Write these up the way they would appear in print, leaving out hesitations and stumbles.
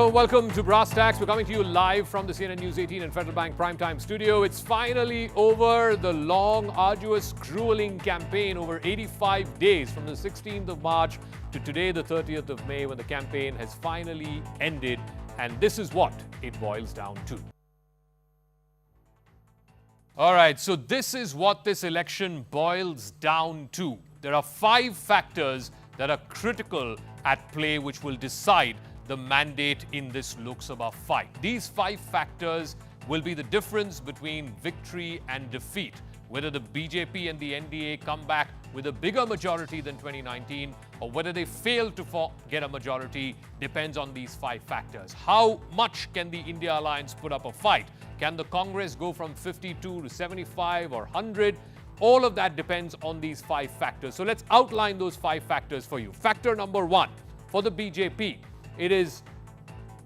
Hello, welcome to Brass Tacks. We're coming to you live from the CNN News 18 and Federal Bank Primetime Studio. It's finally over. The long, arduous, grueling campaign over 85 days from the 16th of March to today, the 30th of May, when the campaign has finally ended. And this is what it boils down to. All right, so this is what this election boils down to. There are 5 factors that are critical at play which will decide the mandate in this Lok Sabha fight. These 5 factors will be the difference between victory and defeat. Whether the BJP and the NDA come back with a bigger majority than 2019 or whether they fail to get a majority depends on these 5 factors. How much can the India Alliance put up a fight? Can the Congress go from 52 to 75 or 100? All of that depends on these 5 factors. So let's outline those 5 factors for you. Factor number 1, for the BJP, it is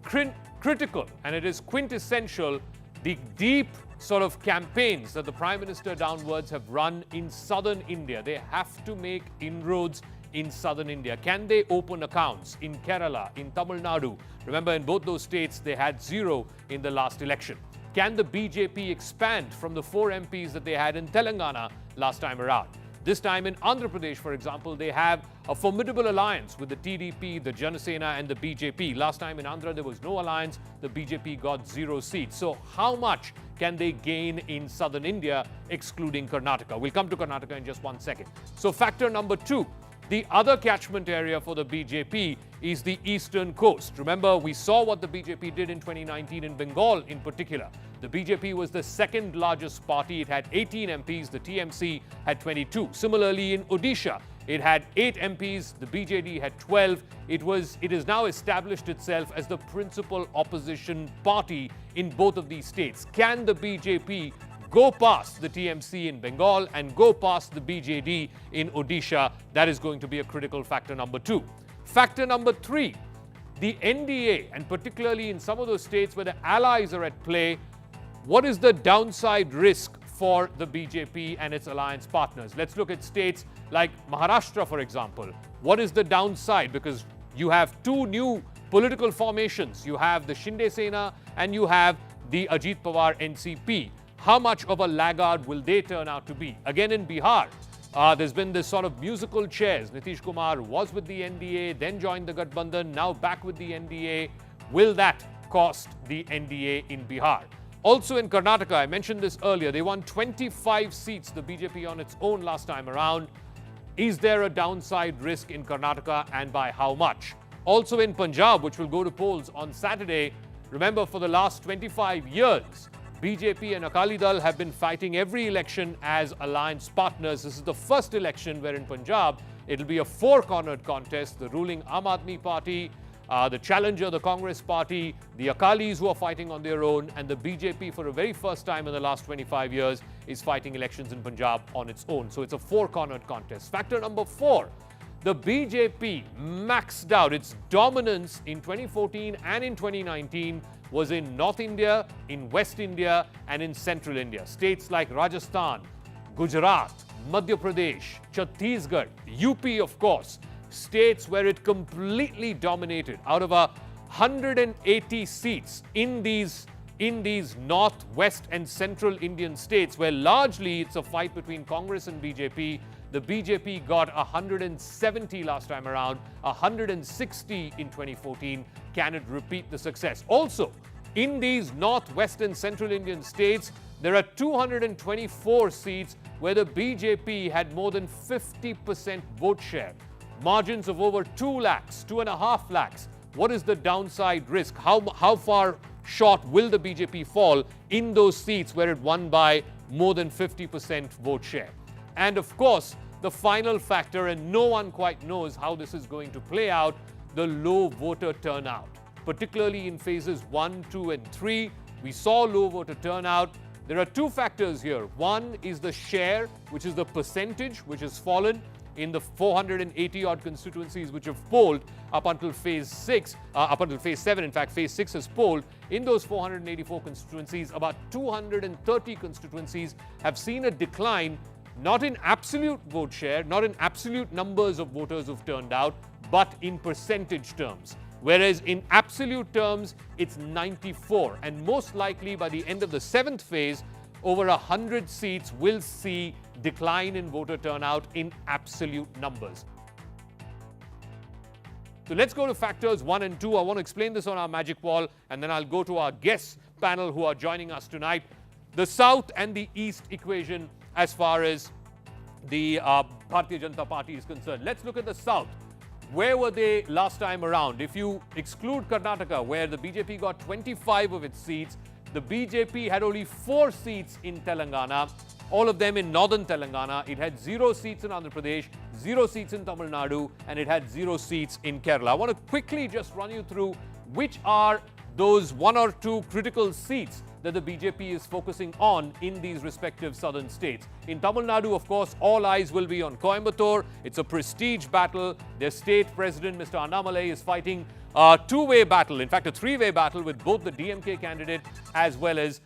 critical and it is quintessential, the deep sort of campaigns that the Prime Minister downwards have run in southern India. They have to make inroads in southern India. Can they open accounts in Kerala, in Tamil Nadu? Remember, in both those states, they had 0 in the last election. Can the BJP expand from the 4 MPs that they had in Telangana last time around? This time in Andhra Pradesh, for example, they have a formidable alliance with the TDP, the Janasena and the BJP. Last time in Andhra, there was no alliance. The BJP got 0 seats. So how much can they gain in southern India, excluding Karnataka? We'll come to Karnataka in just one second. So factor number 2, the other catchment area for the BJP is the eastern coast. Remember, we saw what the BJP did in 2019 in Bengal in particular. The BJP was the second largest party. It had 18 MPs. The TMC had 22. Similarly, in Odisha, it had 8 MPs. The BJD had 12. It has now established itself as the principal opposition party in both of these states. Can the BJP go past the TMC in Bengal and go past the BJD in Odisha? That is going to be a critical factor number 2. Factor number 3, the NDA, and particularly in some of those states where the allies are at play, what is the downside risk for the BJP and its alliance partners? Let's look at states like Maharashtra, for example. What is the downside? Because you have 2 new political formations. You have the Shinde Sena and you have the Ajit Pawar NCP. How much of a laggard will they turn out to be? Again, in Bihar, there's been this sort of musical chairs. Nitish Kumar was with the NDA, then joined the Gathbandhan, now back with the NDA. Will that cost the NDA in Bihar? Also in Karnataka, I mentioned this earlier, they won 25 seats, the BJP on its own last time around. Is there a downside risk in Karnataka and by how much? Also in Punjab, which will go to polls on Saturday, remember for the last 25 years, BJP and Akali Dal have been fighting every election as alliance partners. This is the first election where in Punjab, it'll be a 4-cornered contest. The ruling Aam Aadmi Party, the challenger, the Congress Party, the Akalis who are fighting on their own, and the BJP for the very first time in the last 25 years is fighting elections in Punjab on its own. So it's a 4-cornered contest. Factor number 4, the BJP maxed out its dominance in 2014 and in 2019 was in North India, in West India, and in Central India. States like Rajasthan, Gujarat, Madhya Pradesh, Chhattisgarh, UP, of course, states where it completely dominated. Out of 180 seats in these North, West, and Central Indian states, where largely it's a fight between Congress and BJP, the BJP got 170 last time around, 160 in 2014. Can it repeat the success? Also, in these North, West, and Central Indian states, there are 224 seats where the BJP had more than 50% vote share. Margins of over 2 lakhs, 2.5 lakhs. What is the downside risk? How far short will the BJP fall in those seats where it won by more than 50% vote share? And of course, the final factor, and no one quite knows how this is going to play out, the low voter turnout. Particularly in phases 1, 2, and 3, we saw low voter turnout. There are 2 factors here. One is the share, which is the percentage, which has fallen in the 480-odd constituencies which have polled up until phase 7. In fact, phase 6 has polled. In those 484 constituencies, about 230 constituencies have seen a decline, not in absolute vote share, not in absolute numbers of voters who've turned out, but in percentage terms. whereas in absolute terms, it's 94. And most likely by the end of the 7th phase, over 100 seats will see decline in voter turnout in absolute numbers. So let's go to factors 1 and 2. I want to explain this on our magic wall, and then I'll go to our guest panel who are joining us tonight. The South and the East equation as far as the Bharatiya Janata Party is concerned. Let's look at the South. Where were they last time around? If you exclude Karnataka, where the BJP got 25 of its seats, the BJP had only 4 seats in Telangana, all of them in northern Telangana. It had 0 seats in Andhra Pradesh, 0 seats in Tamil Nadu, and it had 0 seats in Kerala. I want to quickly just run you through which are those 1 or 2 critical seats that the BJP is focusing on in these respective southern states. In Tamil Nadu, of course, all eyes will be on Coimbatore. It's a prestige battle. Their state president, Mr. Annamalai, is fighting a 2-way battle, in fact, a 3-way battle with both the DMK candidate as well as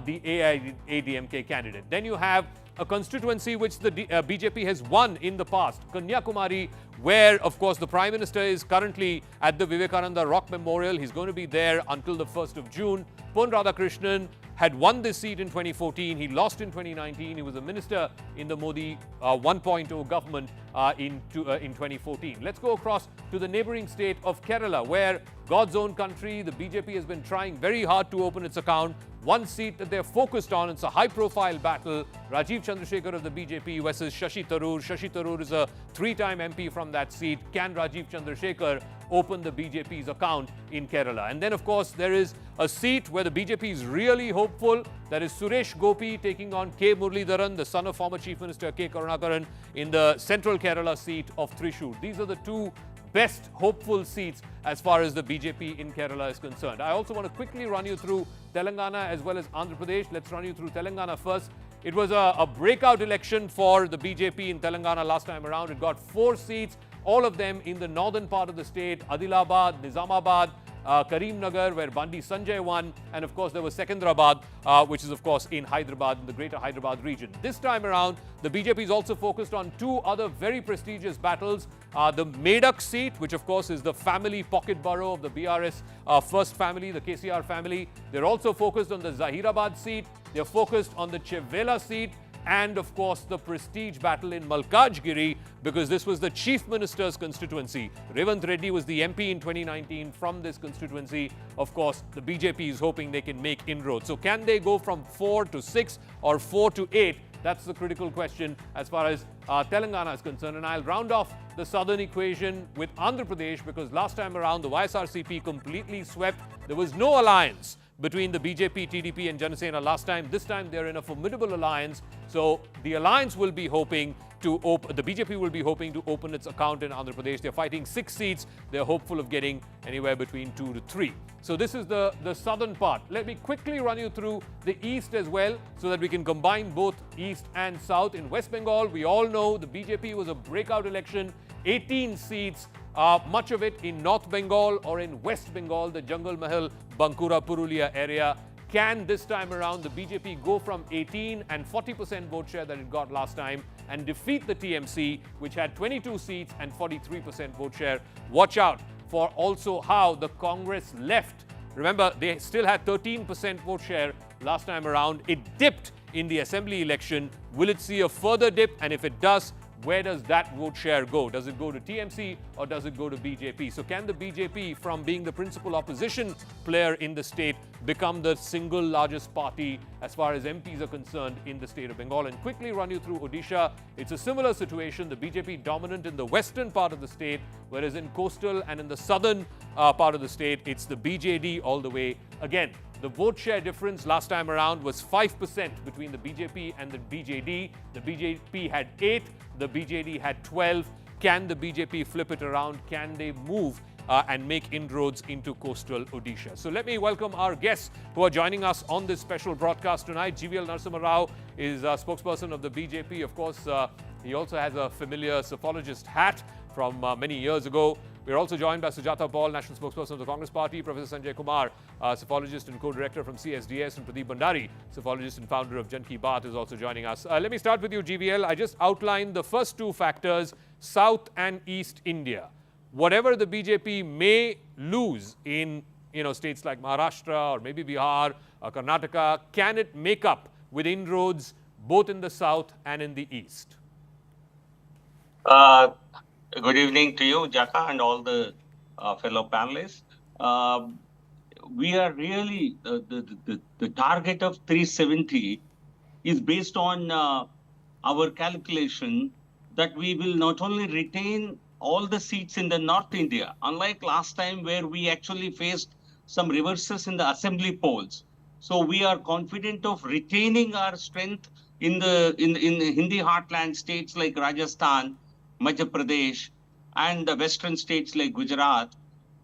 the AIADMK candidate. Then you have a constituency which the BJP has won in the past, Kanyakumari, where, of course, the Prime Minister is currently at the Vivekananda Rock Memorial. He's going to be there until the 1st of June. Pon Radhakrishnan had won this seat in 2014. He lost in 2019. He was a minister in the Modi 1.0 government in 2014. Let's go across to the neighboring state of Kerala, where God's own country, the BJP has been trying very hard to open its account. One seat that they're focused on, it's a high-profile battle. Rajiv Chandrasekhar of the BJP versus Shashi Tharoor. Shashi Tharoor is a 3-time MP from that seat. Can Rajiv Chandrasekhar open the BJP's account in Kerala? And then, of course, there is a seat where the BJP is really hopeful. That is Suresh Gopi taking on K. Muralidharan, the son of former Chief Minister K. Karunakaran, in the central Kerala seat of Thrissur. These are the 2 best hopeful seats as far as the BJP in Kerala is concerned. I also want to quickly run you through Telangana as well as Andhra Pradesh. Let's run you through Telangana first. It was a breakout election for the BJP in Telangana last time around. It got 4 seats, all of them in the northern part of the state, Adilabad, Nizamabad, Karimnagar, where Bandi Sanjay won, and of course there was Secunderabad, which is of course in Hyderabad, in the greater Hyderabad region. This time around, the BJP is also focused on 2 other very prestigious battles. The Medak seat, which of course is the family pocket borough of the BRS first family, the KCR family. They're also focused on the Zahirabad seat. They're focused on the Chevela seat, and of course the prestige battle in Malkajgiri, because this was the Chief Minister's constituency. Revant Reddy was the MP in 2019 from this constituency. Of course, the BJP is hoping they can make inroads. So can they go from 4 to 6 or 4 to 8? That's the critical question as far as Telangana is concerned. And I'll round off the southern equation with Andhra Pradesh, because last time around the YSRCP completely swept. There was no alliance between the BJP, TDP and Janasena last time. This time they're in a formidable alliance. So the alliance will be hoping to open, the BJP will be hoping to open its account in Andhra Pradesh. They're fighting 6 seats. They're hopeful of getting anywhere between 2 to 3. So this is the southern part. Let me quickly run you through the east as well, so that we can combine both east and south. In West Bengal, we all know the BJP was a breakout election, 18 seats. Much of it in North Bengal or in West Bengal, the Jungle Mahal, Bankura, Purulia area. Can this time around the BJP go from 18 and 40% vote share that it got last time and defeat the TMC, which had 22 seats and 43% vote share? Watch out for also how the Congress left. Remember, they still had 13% vote share last time around. It dipped in the assembly election. Will it see a further dip? And if it does, where does that vote share go? Does it go to TMC or does it go to BJP? So can the BJP, from being the principal opposition player in the state, become the single largest party as far as MPs are concerned in the state of Bengal? And quickly run you through Odisha. It's a similar situation. The BJP dominant in the western part of the state, whereas in coastal and in the southern part of the state, it's the BJD all the way. Again, the vote share difference last time around was 5% between the BJP and the BJD. The BJP had 8, the BJD had 12. Can the BJP flip it around? Can they move and make inroads into coastal Odisha? So let me welcome our guests who are joining us on this special broadcast tonight. GVL Narasimha Rao is a spokesperson of the BJP. Of course, he also has a familiar psephologist hat from many years ago. We're also joined by Sujata Paul, National Spokesperson of the Congress Party, Professor Sanjay Kumar, psephologist and co-director from CSDS, and Pradeep Bhandari, psephologist and founder of Jan Ki Baat, is also joining us. Let me start with you, GVL. I just outlined the first 2 factors, South and East India. whatever the BJP may lose in states like Maharashtra or maybe Bihar or Karnataka, can it make up with inroads both in the south and in the east? Good evening to you, Jaka, and all the fellow panelists. We are really the target of 370 is based on our calculation that we will not only retain all the seats in the North India, unlike last time where we actually faced some reverses in the assembly polls. So we are confident of retaining our strength in the Hindi heartland states like Rajasthan, Madhya Pradesh, and the western states like Gujarat,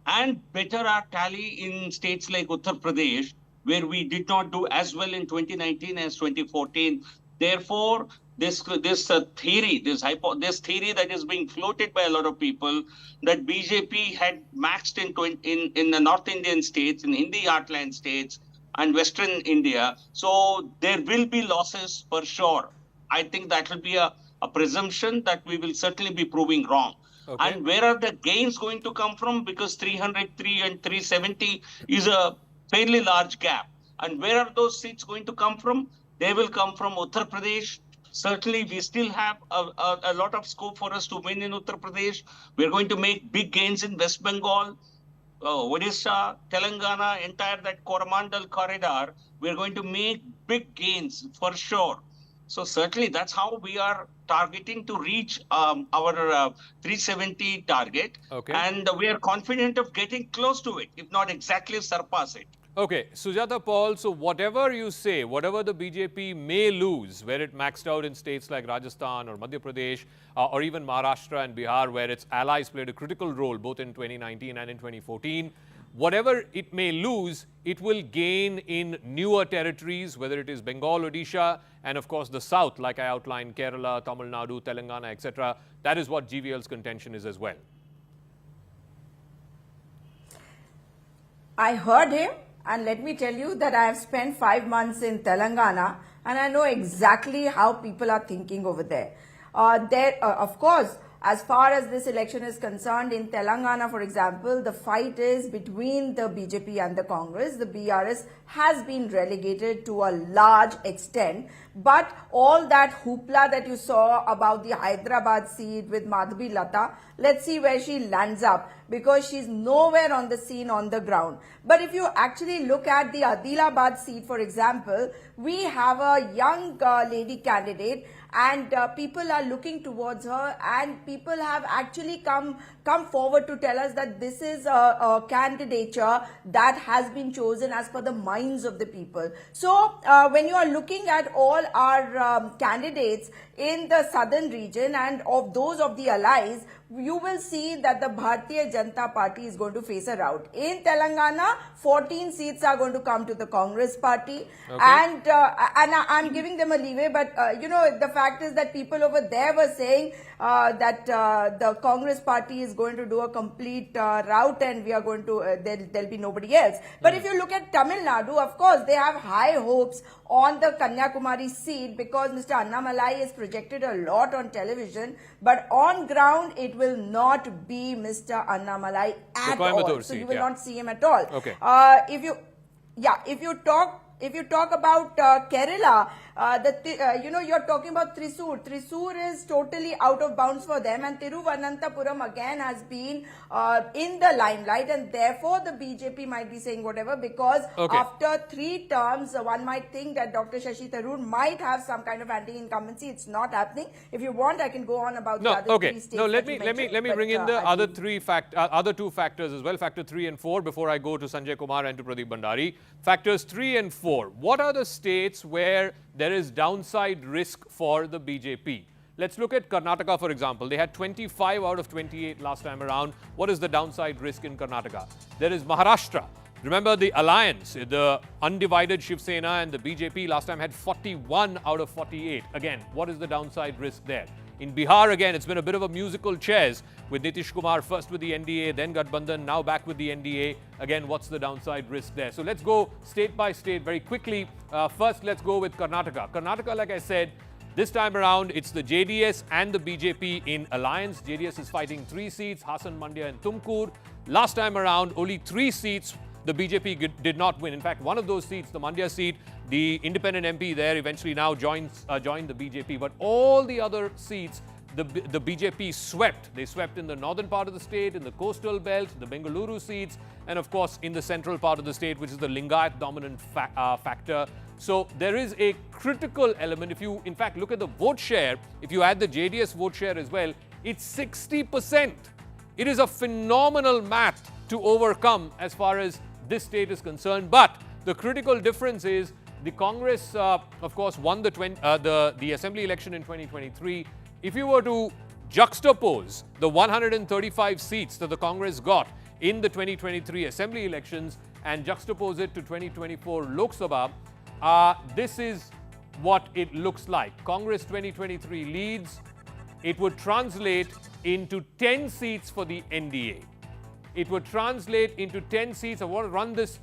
and better our tally in states like Uttar Pradesh, where we did not do as well in 2019 as 2014. Therefore, this theory that is being floated by a lot of people that BJP had maxed in the North Indian states, in Hindi heartland states, and Western India. So there will be losses for sure. I think that will be a presumption that we will certainly be proving wrong. Okay. And where are the gains going to come from? Because 303 and 370 is a fairly large gap. And where are those seats going to come from? They will come from Uttar Pradesh. Certainly, we still have a lot of scope for us to win in Uttar Pradesh. We're going to make big gains in West Bengal, Odisha, Telangana, entire that Coromandel corridor. We're going to make big gains for sure. So certainly that's how we are targeting to reach our 370 target. Okay. And we are confident of getting close to it, if not exactly surpass it. Okay, Sujata Paul, so whatever you say, whatever the BJP may lose, where it maxed out in states like Rajasthan or Madhya Pradesh or even Maharashtra and Bihar, where its allies played a critical role both in 2019 and in 2014, whatever it may lose, it will gain in newer territories, whether it is Bengal, Odisha, and of course the south, like I outlined, Kerala, Tamil Nadu, Telangana, etc. That is what GVL's contention is as well. I heard him, and let me tell you that I have spent 5 months in Telangana, and I know exactly how people are thinking over there. Of course, as far as this election is concerned, in Telangana, for example, the fight is between the BJP and the Congress. The BRS has been relegated to a large extent. But all that hoopla that you saw about the Hyderabad seat with Madhavi Lata, let's see where she lands up, because she's nowhere on the scene on the ground. But if you actually look at the Adilabad seat, for example, we have a young lady candidate, and people are looking towards her, and people have actually come forward to tell us that this is a candidature that has been chosen as per the minds of the people. So when you are looking at all our candidates in the southern region and of those of the allies, you will see that the Bharatiya Janata Party is going to face a rout. In Telangana, 14 seats are going to come to the Congress party. Okay. And I'm giving them a leeway, but the fact is that people over there were saying that the Congress party is going to do a complete rout, and we are going to, there'll be nobody else. But if you look at Tamil Nadu, of course, they have high hopes on the Kanyakumari seat, because Mr. Annamalai is projected a lot on television, but on ground, it will not be Mr. Annamalai at all. So you will not see him at all. Okay. If you talk about Kerala, you're talking about Thrissur. Thrissur is totally out of bounds for them, and Thiruvananthapuram again has been in the limelight, and therefore the BJP might be saying whatever, because after 3 terms, one might think that Dr. Shashi Tharoor might have some kind of anti-incumbency. It's not happening. If you want, I can go on about the other 3 states. No, let me bring in the other other 2 factors as well, factor 3 and 4, before I go to Sanjay Kumar and to Pradeep Bhandari. Factors 3 and 4. What are the states where there is downside risk for the BJP? Let's look at Karnataka, for example. They had 25 out of 28 last time around. What is the downside risk in Karnataka? There is Maharashtra. Remember the alliance, the undivided Shiv Sena and the BJP last time had 41 out of 48. Again, what is the downside risk there? In Bihar, again, it's been a bit of a musical chairs with Nitish Kumar first with the NDA, then Gathbandhan, now back with the NDA. Again, what's the downside risk there? So let's go state by state very quickly. First, let's go with Karnataka. Karnataka, like I said, This time around, it's the JDS and the BJP in alliance. JDS is fighting 3 seats, Hassan, Mandya and Tumkur. Last time around, only 3 seats the BJP did not win. In fact, one of those seats, the Mandya seat, the independent MP there eventually now joined the BJP. But all the other seats, the BJP swept. They swept in the northern part of the state, in the coastal belt, the Bengaluru seats, and of course in the central part of the state, which is the Lingayat dominant factor. So there is a critical element. If you, in fact, look at the vote share, if you add the JDS vote share as well, it's 60%. It is a phenomenal math to overcome as far as this state is concerned. But the critical difference is the Congress, of course, won the assembly election in 2023. If you were to juxtapose the 135 seats that the Congress got in the 2023 assembly elections and juxtapose it to 2024 Lok Sabha, this is what it looks like. Congress 2023 leads. It would translate into 10 seats for the NDA. It would translate into 10 seats. I want to run this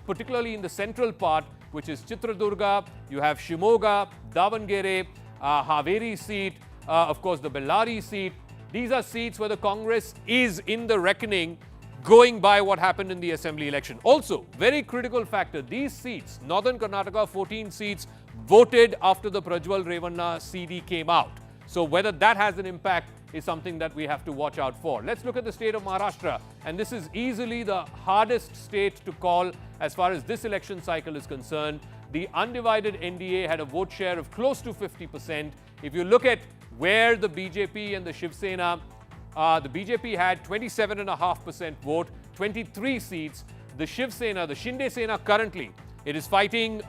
particularly in the central part, which is Chitradurga. You have Shimoga, Davangere, Haveri seat, of course the Bellary seat. These are seats where the Congress is in the reckoning, going by what happened in the assembly election. Also, very critical factor, these seats, Northern Karnataka, 14 seats, voted after the Prajwal Revanna CD came out. So whether that has an impact is something that we have to watch out for. Let's look at the state of Maharashtra. And this is easily the hardest state to call as far as this election cycle is concerned. The undivided NDA had a vote share of close to 50%. If you look at where the BJP and the Shiv Sena, the BJP had 27.5% vote, 23 seats. The Shiv Sena, the Shinde Sena currently, it is fighting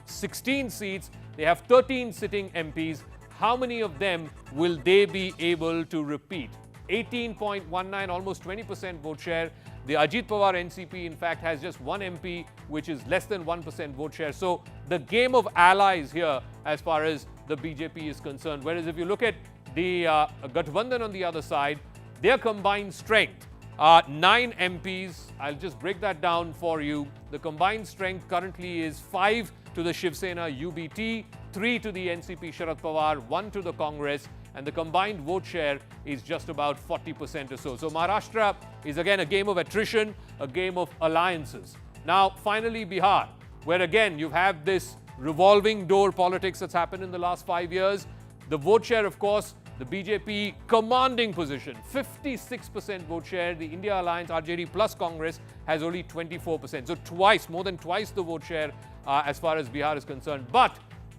16 seats. They have 13 sitting MPs. How many of them will they be able to repeat? 18.19, almost 20% vote share. The Ajit Pawar NCP, in fact, has just one MP, which is less than 1% vote share. So the game of allies here as far as the BJP is concerned. Whereas if you look at the Gathbandhan on the other side, their combined strength, 9 MPs. I'll just break that down for you. The combined strength currently is 5 to the Shiv Sena UBT, 3 to the NCP Sharad Pawar, 1 to the Congress, and the combined vote share is just about 40% or so. So Maharashtra is again a game of attrition, a game of alliances. Now, finally, Bihar, where again you have this revolving door politics that's happened in the last 5 years. The vote share, of course, the BJP commanding position, 56% vote share. The India Alliance, RJD plus Congress, has only 24%. So twice, more than twice the vote share as far as Bihar is concerned. But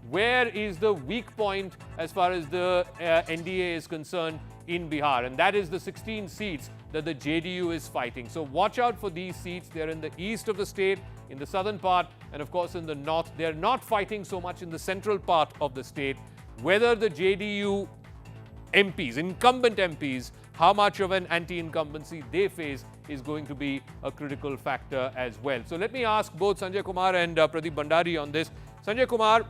where is the weak point as far as the NDA is concerned in Bihar? And that is the 16 seats that the JDU is fighting. So watch out for these seats. They're in the east of the state, in the southern part, and of course in the north. They're not fighting so much in the central part of the state. Whether the JDU MPs, incumbent MPs, how much of an anti-incumbency they face is going to be a critical factor as well. So let me ask both Sanjay Kumar and Pradeep Bhandari on this. Sanjay Kumar,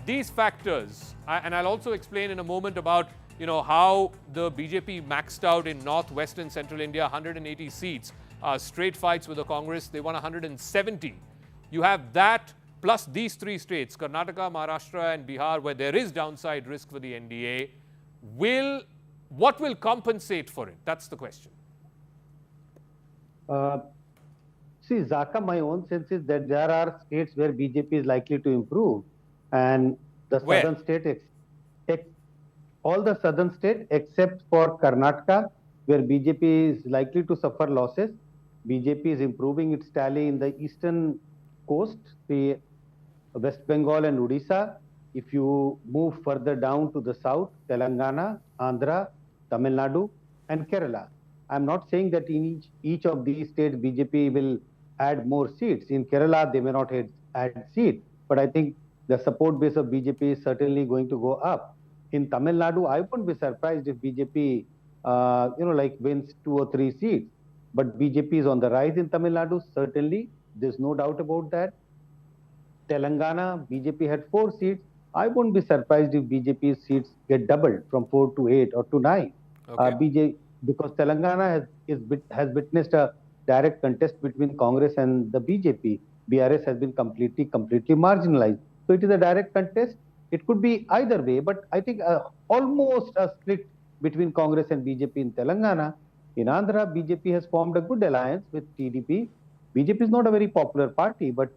these factors, and I'll also explain in a moment about how the BJP maxed out in North, West and Central India, 180 seats, straight fights with the Congress, they won 170. You have that plus these 3 states, Karnataka, Maharashtra and Bihar, where there is downside risk for the NDA. What will compensate for it? That's the question. See, Zaka, my own sense is that there are states where BJP is likely to improve, and the southern state, all the southern states except for Karnataka, where BJP is likely to suffer losses. BJP is improving its tally in the eastern coast, the West Bengal and Odisha. If you move further down to the south, Telangana, Andhra, Tamil Nadu, and Kerala. I'm not saying that in each of these states BJP will add more seats. In Kerala, they may not add seats, but I think the support base of BJP is certainly going to go up. In Tamil Nadu, I wouldn't be surprised if BJP, wins 2 or 3 seats. But BJP is on the rise in Tamil Nadu, certainly. There's no doubt about that. Telangana, BJP had 4 seats. I wouldn't be surprised if BJP's seats get doubled from 4 to 8 or to 9. Okay. Because Telangana has witnessed a direct contest between Congress and the BJP. BRS has been completely marginalized. So it is a direct contest. It could be either way, but I think almost a split between Congress and BJP in Telangana. In Andhra, BJP has formed a good alliance with TDP. BJP is not a very popular party, but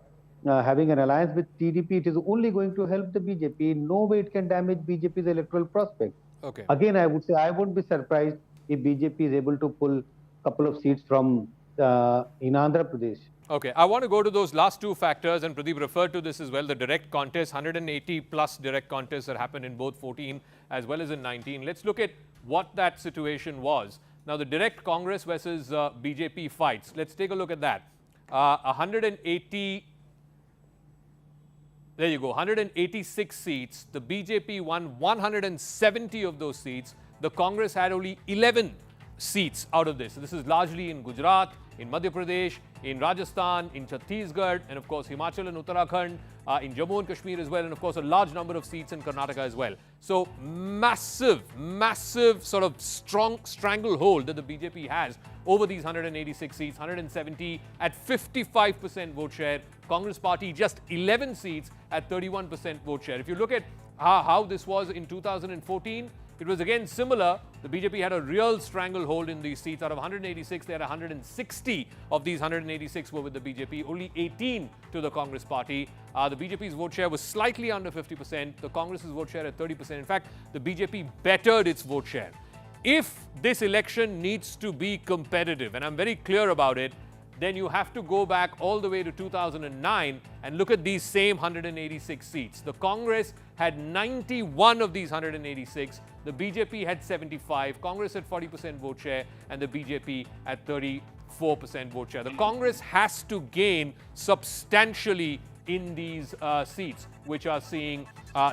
having an alliance with TDP, it is only going to help the BJP. In no way it can damage BJP's electoral prospects. Okay. Again, I would say I wouldn't be surprised if BJP is able to pull a couple of seats from in Andhra Pradesh. Okay, I want to go to those last two factors, and Pradeep referred to this as well, the direct contests, 180 plus direct contests that happened in both 14 as well as in 19. Let's look at what that situation was. Now, the direct Congress versus BJP fights. Let's take a look at that. 180, there you go, 186 seats. The BJP won 170 of those seats. The Congress had only 11 seats out of this. So this is largely in Gujarat, in Madhya Pradesh, in Rajasthan, in Chhattisgarh, and of course Himachal and Uttarakhand, in Jammu and Kashmir as well, and of course a large number of seats in Karnataka as well. So massive sort of strong stranglehold that the BJP has over these 186 seats, 170 at 55% vote share. Congress party just 11 seats at 31% vote share. If you look at how this was in 2014, it was again similar. The BJP had a real stranglehold in these seats. Out of 186, they had 160 of these 186 were with the BJP, only 18 to the Congress party. The BJP's vote share was slightly under 50%, the Congress's vote share at 30%. In fact, the BJP bettered its vote share. If this election needs to be competitive, and I'm very clear about it, then you have to go back all the way to 2009 and look at these same 186 seats. The Congress had 91 of these 186. The BJP had 75. Congress had 40% vote share and the BJP at 34% vote share. The Congress has to gain substantially in these seats, which are seeing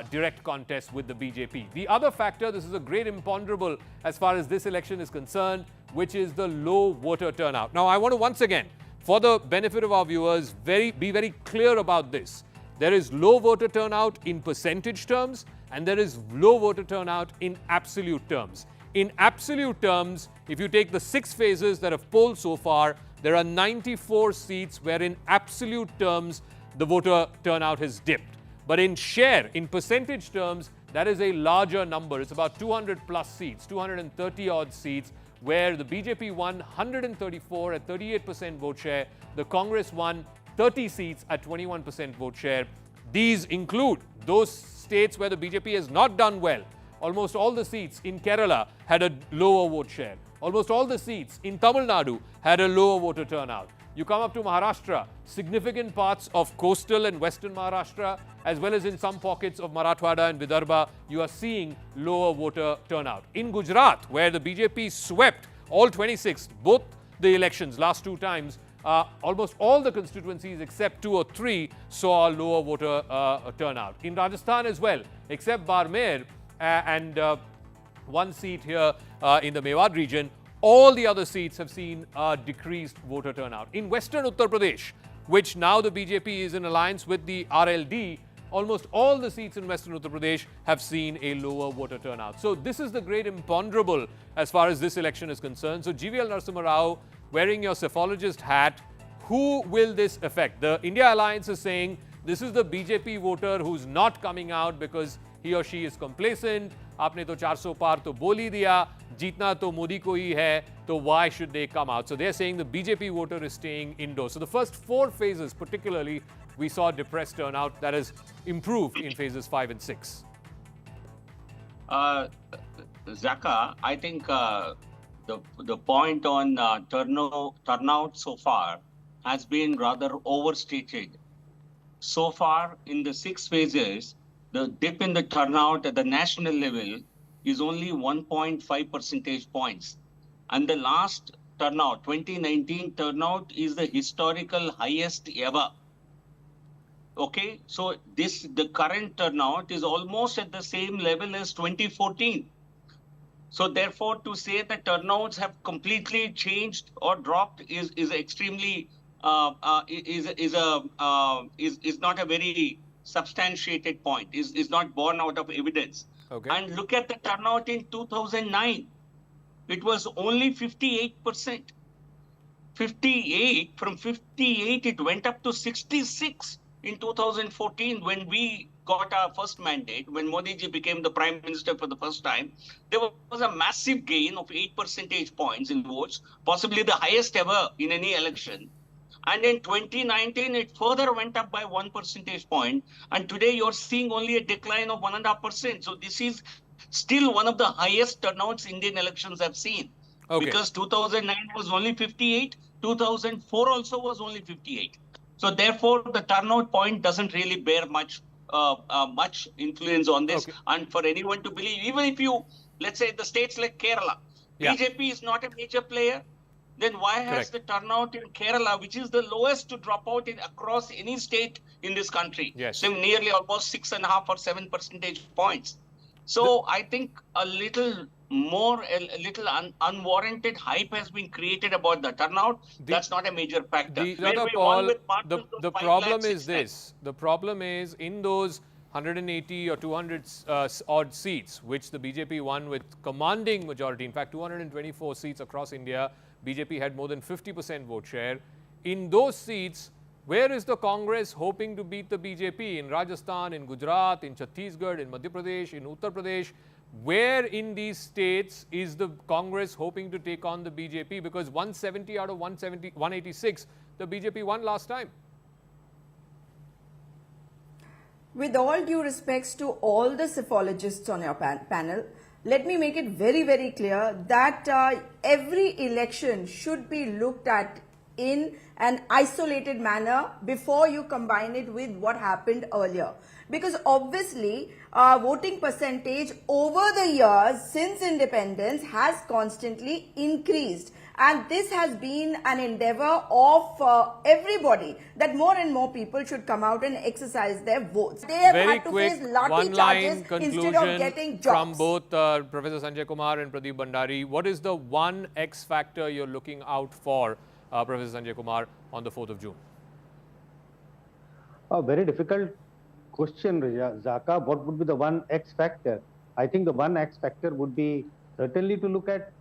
direct contest with the BJP. The other factor, this is a great imponderable as far as this election is concerned, which is the low voter turnout. Now, I want to once again, for the benefit of our viewers, be very clear about this. There is low voter turnout in percentage terms, and there is low voter turnout in absolute terms. In absolute terms, if you take the 6 phases that have polled so far, there are 94 seats where in absolute terms, the voter turnout has dipped. But in share, in percentage terms, that is a larger number. It's about 200 plus seats, 230 odd seats, where the BJP won 134 at 38% vote share. The Congress won 30 seats at 21% vote share. These include those states where the BJP has not done well. Almost all the seats in Kerala had a lower vote share. Almost all the seats in Tamil Nadu had a lower voter turnout. You come up to Maharashtra, significant parts of coastal and western Maharashtra, as well as in some pockets of Marathwada and Vidarbha, you are seeing lower voter turnout. In Gujarat, where the BJP swept all 26, both the elections, last 2 times, almost all the constituencies except 2 or 3 saw a lower voter turnout. In Rajasthan as well, except Barmer and 1 seat here in the Mewad region, all the other seats have seen decreased voter turnout. In western Uttar Pradesh, which now the BJP is in alliance with the RLD, almost all the seats in western Uttar Pradesh have seen a lower voter turnout. So this is the great imponderable as far as this election is concerned. So GVL Narasimha Rao, wearing your cephalogist hat, who will this affect? The India Alliance is saying this is the BJP voter who's not coming out because he or she is complacent. आपने तो 400 पार तो बोल ही दिया, जीतना तो मोदी को ही है, तो why should they come out? So they're saying the BJP voter is staying indoors. So the first 4 phases, particularly, we saw depressed turnout that has improved in phases 5 and 6. Zaka, I think the point on turnout so far has been rather overstated. So far, in the 6 phases, the dip in the turnout at the national level is only 1.5 percentage points. And the last turnout, 2019 turnout, is the historical highest ever. Okay, so the current turnout is almost at the same level as 2014. So therefore, to say that turnouts have completely changed or dropped is extremely is not a very substantiated point, is not born out of evidence. Okay. And look at the turnout in 2009. It was only 58%. 58, from 58, it went up to 66. in 2014 when we got our first mandate, when Modi ji became the Prime Minister for the first time, there was a massive gain of 8 percentage points in votes, possibly the highest ever in any election. And in 2019, it further went up by 1 percentage point. And today you're seeing only a decline of 1.5%. So this is still one of the highest turnouts Indian elections have seen. Okay. Because 2009 was only 58, 2004 also was only 58. So therefore, the turnout point doesn't really bear much influence on this. Okay. And for anyone to believe, even if you, let's say the states like Kerala, Yeah. BJP is not a major player, then why has Correct. the turnout in Kerala, which is the lowest to drop out in across any state in this country, Yes. so nearly almost 6.5 or 7 percentage points. So I think a little unwarranted hype has been created about the turnout. That's not a major factor. Where Sujata we Paul, won with margins of the 5 problem lakhs, is 6 lakhs. this. The problem is in those 180 or 200 odd seats, which the BJP won with commanding majority, in fact 224 seats across India, BJP had more than 50% vote share. In those seats, where is the Congress hoping to beat the BJP? In Rajasthan, in Gujarat, in Chhattisgarh, in Madhya Pradesh, in Uttar Pradesh? Where in these states is the Congress hoping to take on the BJP? Because 170 out of 186, the BJP won last time. With all due respects to all the psephologists on your panel, let me make it very, very clear that every election should be looked at in an isolated manner before you combine it with what happened earlier. Because obviously, voting percentage over the years since independence has constantly increased. And this has been an endeavor of everybody that more and more people should come out and exercise their votes. They have Very had to quick, face lathi one-line charges instead of getting conclusion jobs. from both Professor Sanjay Kumar and Pradeep Bhandari. What is the one X factor you're looking out for, Professor Sanjay Kumar, on the 4th of June? A very difficult question, Zaka. What would be the one X factor? I think the one X factor would be certainly to look at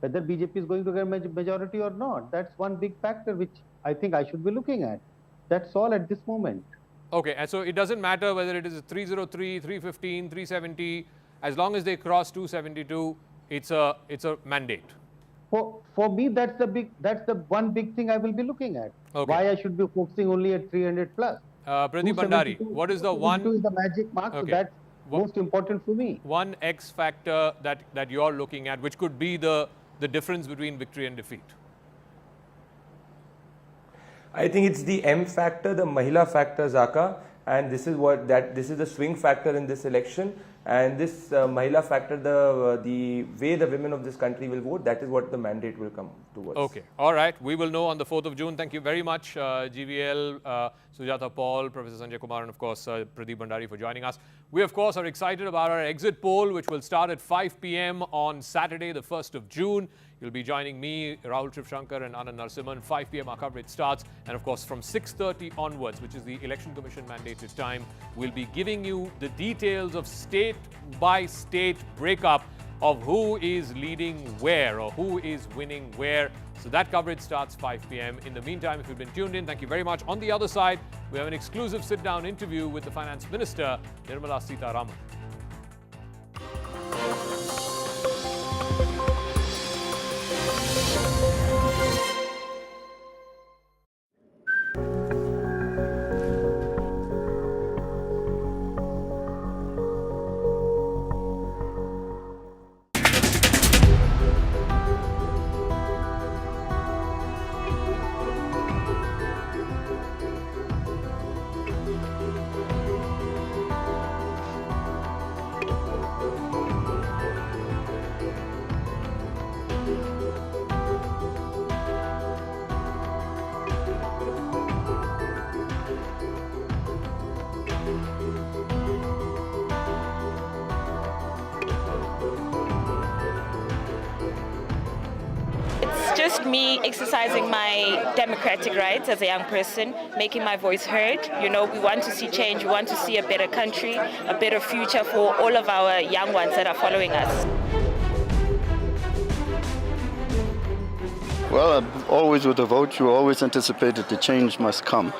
whether BJP is going to get majority or not. That's one big factor which I think I should be looking at. That's all at this moment. Okay, and so it doesn't matter whether it is 303, 315, 370, as long as they cross 272, it's a mandate. For me, that's the one big thing I will be looking at. Okay. Why I should be focusing only at 300 plus. Pradeep Bhandari, what is the one? 272 is the magic mark, Okay. so that's most important for me. One X factor that you're looking at, which could be the difference between victory and defeat? I think it's the M factor, the Mahila factor, Zaka, and this is the swing factor in this election. And this Mahila factor, the way the women of this country will vote, that is what the mandate will come towards. Okay, all right. We will know on the 4th of June. Thank you very much, GVL, Sujata Paul, Professor Sanjay Kumar, and of course, Pradeep Bhandari for joining us. We, of course, are excited about our exit poll, which will start at 5 p.m. on Saturday, the 1st of June. You'll be joining me, Rahul Trivshankar and Anand Narasimhan. 5 p.m. our coverage starts. And of course, from 6:30 onwards, which is the Election Commission mandated time, we'll be giving you the details of state-by-state breakup of who is leading where or who is winning where. So that coverage starts 5 p.m. In the meantime, if you've been tuned in, thank you very much. On the other side, we have an exclusive sit-down interview with the Finance Minister, Nirmala Sitharaman. It's just me exercising my democratic rights as a young person, making my voice heard. You know, we want to see change, we want to see a better country, a better future for all of our young ones that are following us. Well, always with a vote, you always anticipated the change must come.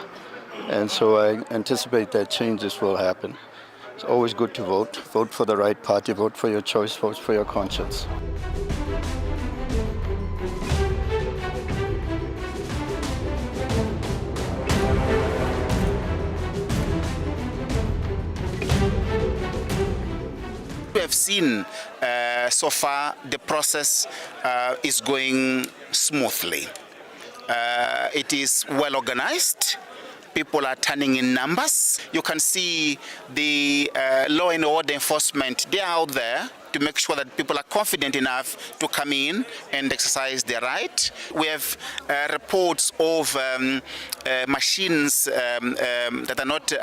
And so I anticipate that changes will happen. It's always good to vote. Vote for the right party, vote for your choice, vote for your conscience. We have seen so far the process is going smoothly. It is well organized. People are turning in numbers. You can see the law and order enforcement, they are out there to make sure that people are confident enough to come in and exercise their right. We have reports of machines that are not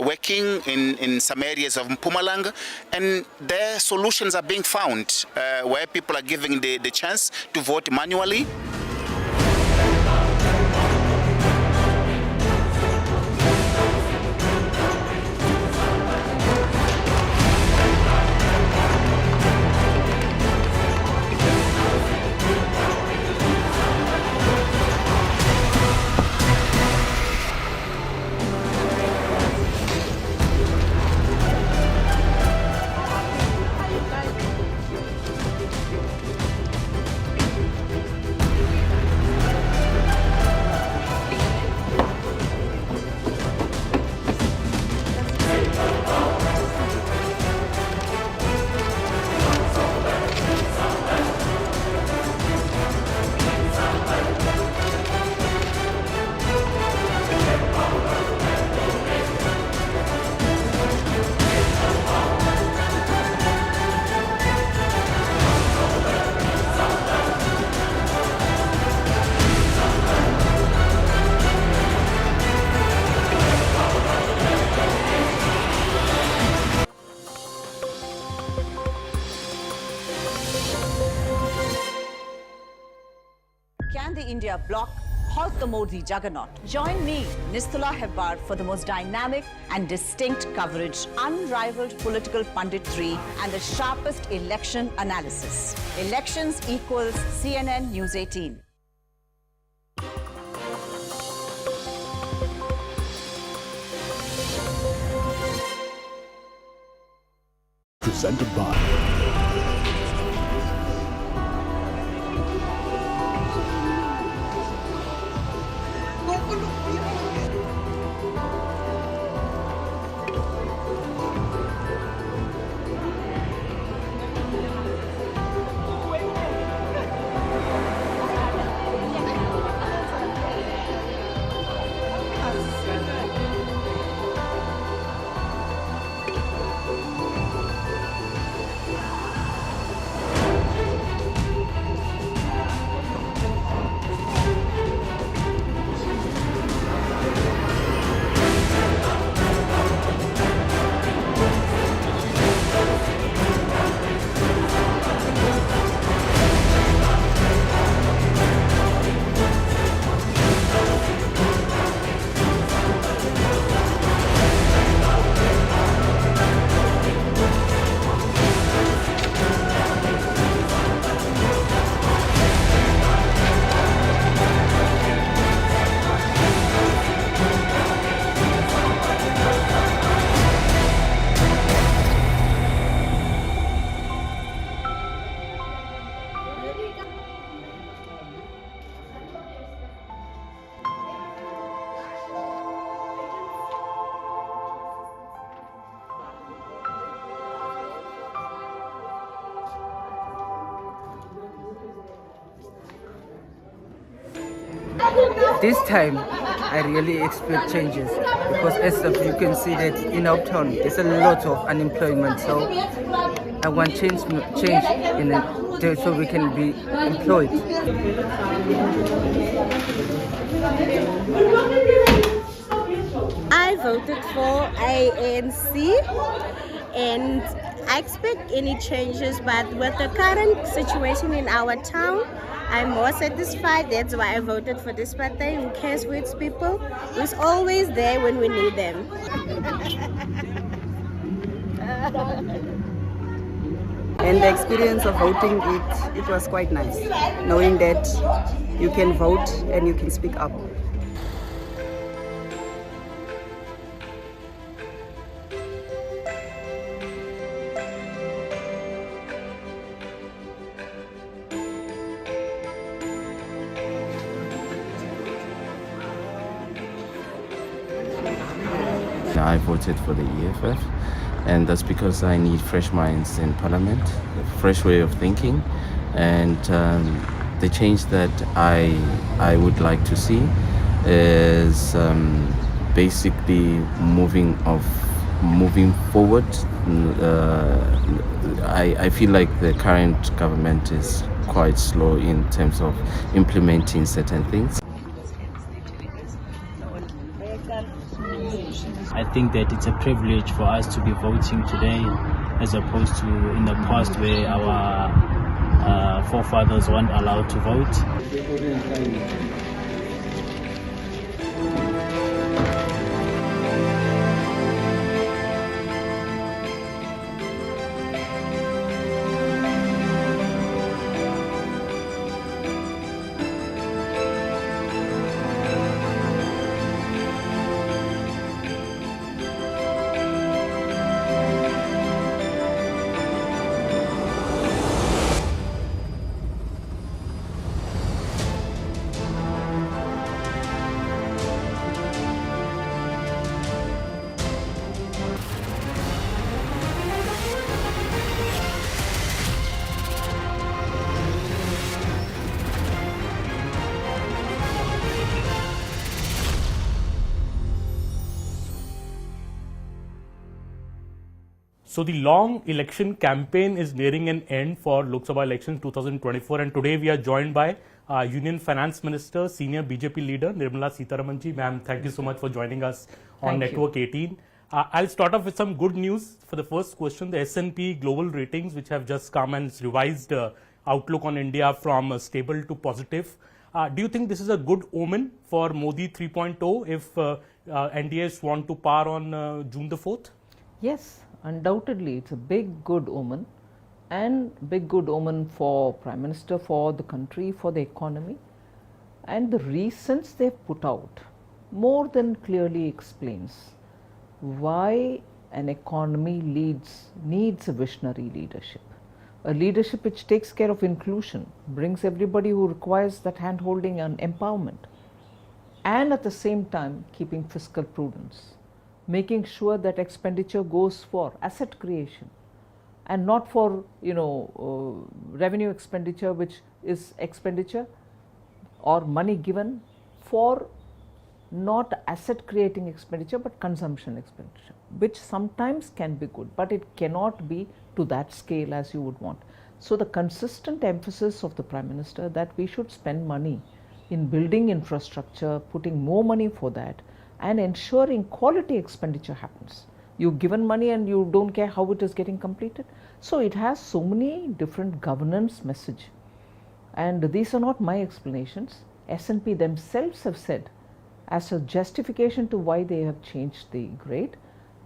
working in some areas of Mpumalanga, and their solutions are being found where people are giving the chance to vote manually. Can the India bloc halt the Modi juggernaut? Join me, Nistula Hebbar, for the most dynamic and distinct coverage, unrivaled political punditry, and the sharpest election analysis. Elections equals CNN News 18. Presented by This time, I really expect changes because as you can see that in our town, there's a lot of unemployment. So I want change in it so we can be employed. I voted for ANC and I expect any changes, but with the current situation in our town, I'm more satisfied. That's why I voted for this party, who cares for its people, who's always there when we need them. And the experience of voting, it was quite nice, knowing that you can vote and you can speak up. I voted for the EFF, and that's because I need fresh minds in Parliament, a fresh way of thinking, and the change that I would like to see is basically moving forward. I feel like the current government is quite slow in terms of implementing certain things. I think that it's a privilege for us to be voting today as opposed to in the past where our forefathers weren't allowed to vote. So the long election campaign is nearing an end for Lok Sabha elections 2024, and today we are joined by Union Finance Minister, Senior BJP leader Nirmala Sitharaman ji. Ma'am, thank you so much for joining us on Network 18. I'll start off with some good news. For the first question, the S&P global ratings, which have just come and revised outlook on India from stable to positive. Do you think this is a good omen for Modi 3.0 if NDAs want to par on June the 4th? Yes, undoubtedly it's a big good omen, and big good omen for Prime Minister, for the country, for the economy. And the reasons they've put out more than clearly explains why an economy needs a visionary leadership. A leadership which takes care of inclusion, brings everybody who requires that hand-holding and empowerment, and at the same time keeping fiscal prudence, making sure that expenditure goes for asset creation and not for revenue expenditure, which is expenditure or money given for not asset creating expenditure but consumption expenditure, which sometimes can be good, but it cannot be to that scale as you would want. So the consistent emphasis of the Prime Minister that we should spend money in building infrastructure, putting more money for that, and ensuring quality expenditure happens. You've given money and you don't care how it is getting completed. So it has so many different governance message. And these are not my explanations. S&P themselves have said as a justification to why they have changed the grade,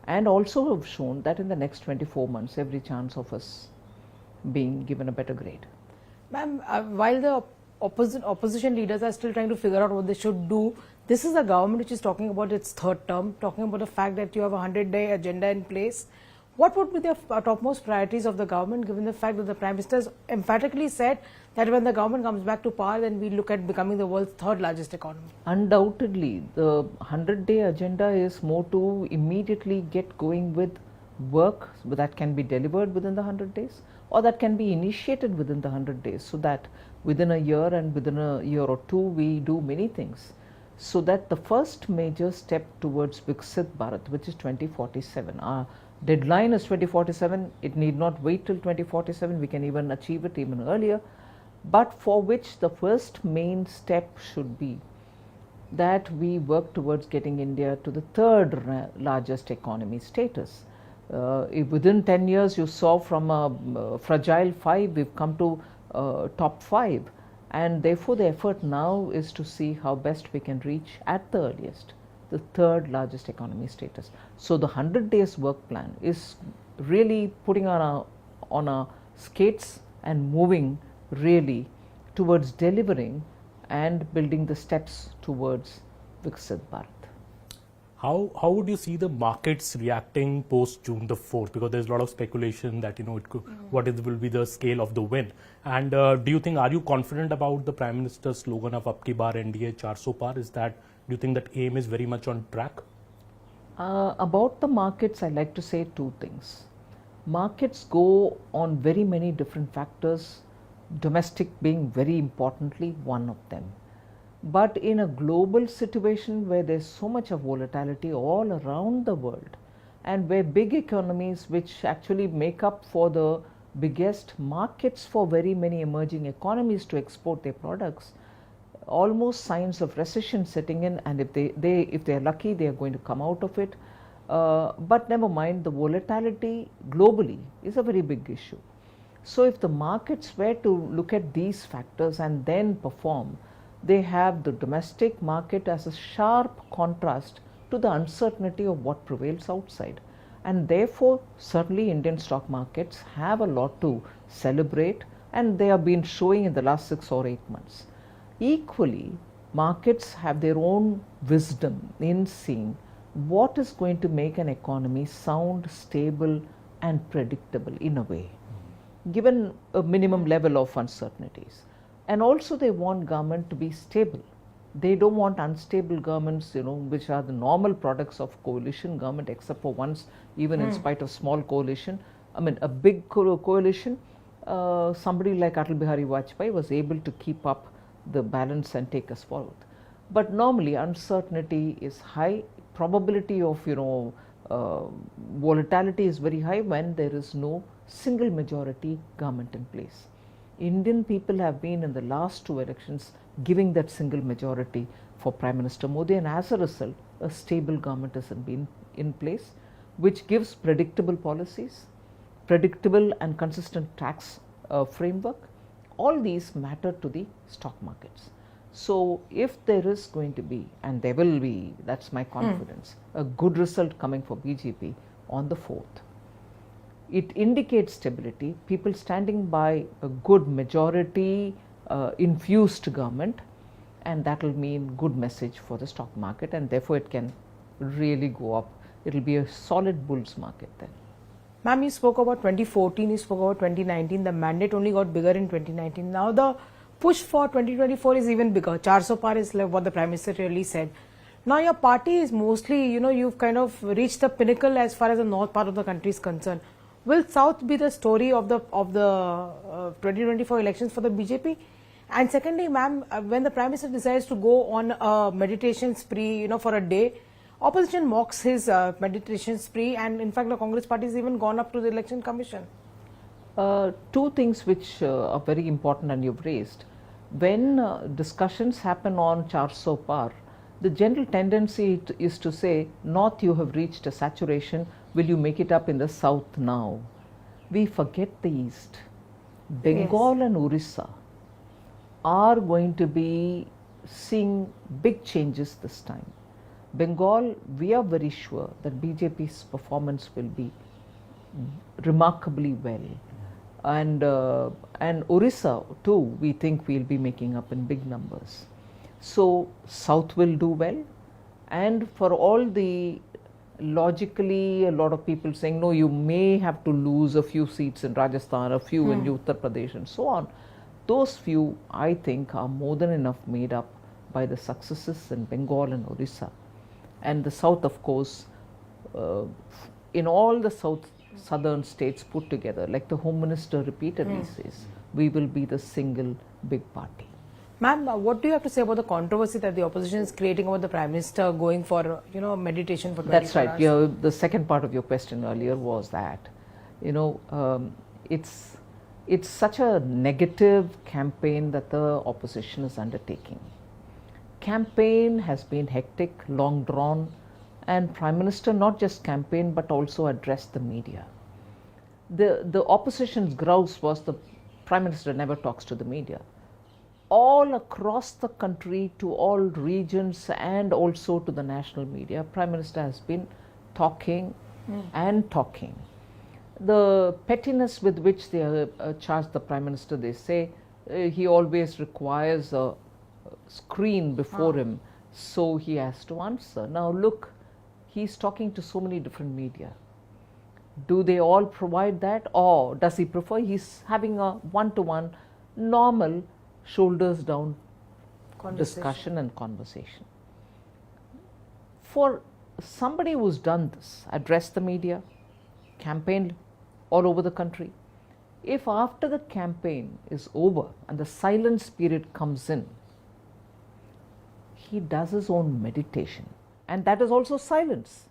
and also have shown that in the next 24 months, every chance of us being given a better grade. Ma'am, while the opposition leaders are still trying to figure out what they should do, this is a government which is talking about its third term, talking about the fact that you have a 100-day agenda in place. What would be the topmost priorities of the government, given the fact that the Prime Minister has emphatically said that when the government comes back to power, then we look at becoming the world's third largest economy? Undoubtedly, the 100-day agenda is more to immediately get going with work that can be delivered within the 100 days or that can be initiated within the 100 days, so that within a year and within a year or two we do many things, so that the first major step towards Viksit Bharat, which is 2047, our deadline is 2047, it need not wait till 2047, we can even achieve it even earlier, but for which the first main step should be that we work towards getting India to the third largest economy status. If within 10 years you saw from a fragile 5, we've come to top 5, and therefore the effort now is to see how best we can reach at the earliest the third largest economy status. So the 100 days work plan is really putting on our skates and moving really towards delivering and building the steps towards Viksit Bharat. How would you see the markets reacting post June the 4th? Because there's a lot of speculation that it could, will be the scale of the win. And do you think, are you confident about the Prime Minister's slogan of abki baar NDA 400 paar? Do you think that aim is very much on track? About the markets, I like to say two things. Markets go on very many different factors, domestic being very importantly one of them. But in a global situation where there's so much of volatility all around the world, and where big economies which actually make up for the biggest markets for very many emerging economies to export their products, almost signs of recession setting in, and if they're lucky, they are going to come out of it. But never mind, the volatility globally is a very big issue. So if the markets were to look at these factors and then perform, they have the domestic market as a sharp contrast to the uncertainty of what prevails outside. And therefore, certainly Indian stock markets have a lot to celebrate, and they have been showing in the last 6 or 8 months. Equally, markets have their own wisdom in seeing what is going to make an economy sound, stable and predictable in a way, given a minimum level of uncertainties. And also they want government to be stable. They don't want unstable governments, which are the normal products of coalition government, except for once, even in spite of small coalition. I mean, a big coalition, somebody like Atal Bihari Vajpayee was able to keep up the balance and take us forward. But normally uncertainty is high, probability of volatility is very high when there is no single majority government in place. Indian people have been in the last 2 elections giving that single majority for Prime Minister Modi, and as a result a stable government has been in place, which gives predictable policies, predictable and consistent tax framework. All these matter to the stock markets. So if there is going to be, and there will be, that's my confidence, a good result coming for BJP on the 4th, it indicates stability, people standing by a good majority infused government, and that will mean good message for the stock market, and therefore it can really go up. It will be a solid bull's market then. Ma'am, you spoke about 2014, you spoke about 2019, the mandate only got bigger in 2019. Now the push for 2024 is even bigger. 400 paar is like what the Prime Minister really said. Now your party is mostly, you've kind of reached the pinnacle as far as the north part of the country is concerned. Will South be the story of the 2024 elections for the BJP? And secondly, ma'am, when the Prime Minister decides to go on a meditation spree, for a day, opposition mocks his meditation spree, and in fact the Congress party has even gone up to the Election Commission. 2 things which are very important and you've raised. When discussions happen on 400 paar, the general tendency is to say, North you have reached a saturation, will you make it up in the South now? We forget the East. Bengal and Orissa are going to be seeing big changes this time. Bengal, we are very sure that BJP's performance will be remarkably well. And Orissa too, we think we'll be making up in big numbers. So South will do well, and for all the logically a lot of people saying, no, you may have to lose a few seats in Rajasthan, a few in Uttar Pradesh and so on. Those few, I think, are more than enough made up by the successes in Bengal and Orissa. And the South, of course, in all the southern states put together, like the Home Minister repeatedly says, we will be the single big party. Ma'am, what do you have to say about the controversy that the opposition is creating about the Prime Minister going for, meditation for 24 That's right. hours? Yeah, the second part of your question earlier was that, it's such a negative campaign that the opposition is undertaking. Campaign has been hectic, long drawn, and Prime Minister not just campaign but also addressed the media. The opposition's grouse was the Prime Minister never talks to the media. All across the country, to all regions and also to the national media, Prime Minister has been talking and talking. The pettiness with which they charge the Prime Minister, they say he always requires a screen before him, so he has to answer. Now look, he's talking to so many different media. Do they all provide that, or does he prefer he's having a one-to-one normal shoulders down discussion and conversation? For somebody who's done this, addressed the media, campaigned all over the country, if after the campaign is over and the silence period comes in, he does his own meditation, and that is also silence.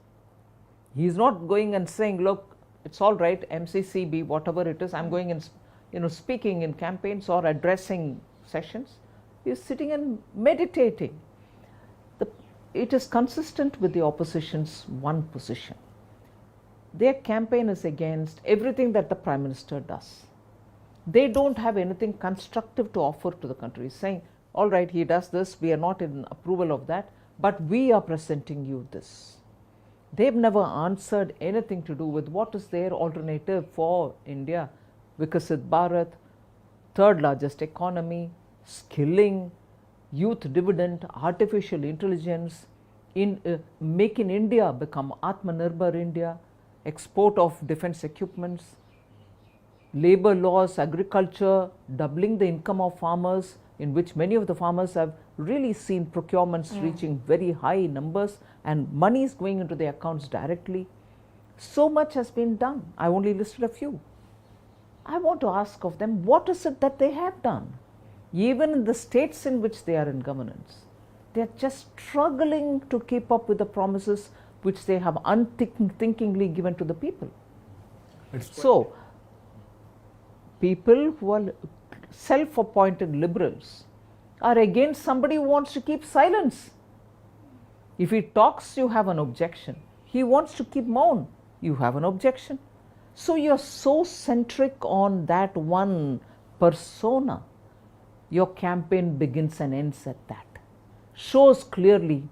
He is not going and saying, look, it's all right, MCCB, whatever it is, I'm going and speaking in campaigns or addressing sessions. He is sitting and meditating. It is consistent with the opposition's one position. Their campaign is against everything that the Prime Minister does. They don't have anything constructive to offer to the country, saying, all right, he does this, we are not in approval of that, but we are presenting you this. They've never answered anything to do with what is their alternative for India. Vikasit Bharat, third largest economy, skilling, youth dividend, artificial intelligence, make in India become Atmanirbhar India, export of defense equipments, labor laws, agriculture, doubling the income of farmers, in which many of the farmers have really seen procurements reaching very high numbers and money is going into their accounts directly. So much has been done. I only listed a few. I want to ask of them, what is it that they have done? Even in the states in which they are in governance, they are just struggling to keep up with the promises which they have unthinkingly given to the people. So, people who are self-appointed liberals are against somebody who wants to keep silence. If he talks, you have an objection. He wants to keep mum, you have an objection. So you are so centric on that one persona. Your campaign begins and ends at that. Shows clearly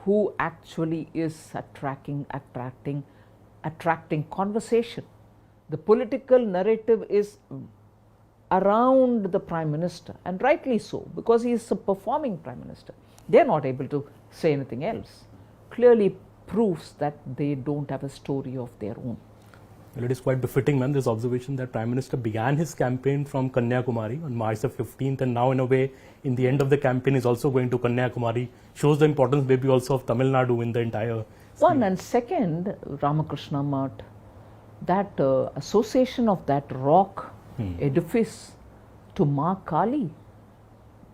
who actually is attracting conversation. The political narrative is around the Prime Minister, and rightly so, because he is a performing Prime Minister. They are not able to say anything else. Clearly proves that they don't have a story of their own. Well, it is quite befitting, man, this observation that Prime Minister began his campaign from Kanyakumari on March the 15th, and now in a way, in the end of the campaign is also going to Kanyakumari, shows the importance maybe also of Tamil Nadu in the entire scheme. One, and second, Ramakrishna Math, that association of that rock edifice to Ma Kali.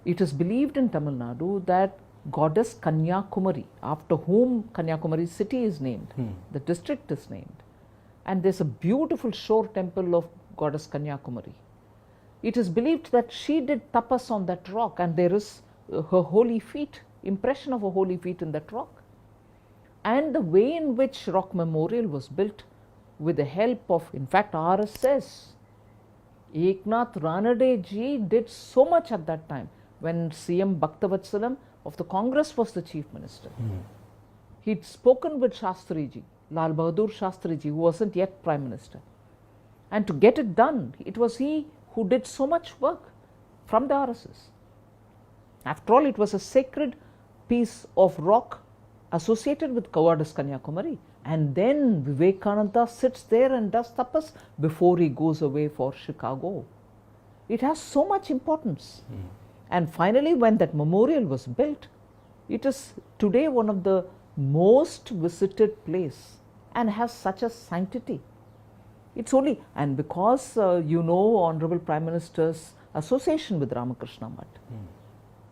It is believed in Tamil Nadu that goddess Kanyakumari, after whom Kanyakumari city is named, the district is named. And there's a beautiful shore temple of goddess Kanyakumari. It is believed that she did tapas on that rock, and there is her holy feet, impression of her holy feet in that rock. And the way in which rock memorial was built with the help of, in fact, RSS, Eknath Ranade ji did so much at that time when CM Bhaktavatsalam of the Congress was the Chief Minister. He'd spoken with Shastri ji, Lal Bahadur Shastri ji, who wasn't yet Prime Minister. And to get it done, it was he who did so much work from the RSS. After all, it was a sacred piece of rock associated with goddess Kanyakumari. And then Vivekananda sits there and does tapas before he goes away for Chicago. It has so much importance. And finally, when that memorial was built, it is today one of the most visited place and has such a sanctity. It's only, and because Honorable Prime Minister's association with Ramakrishna Math,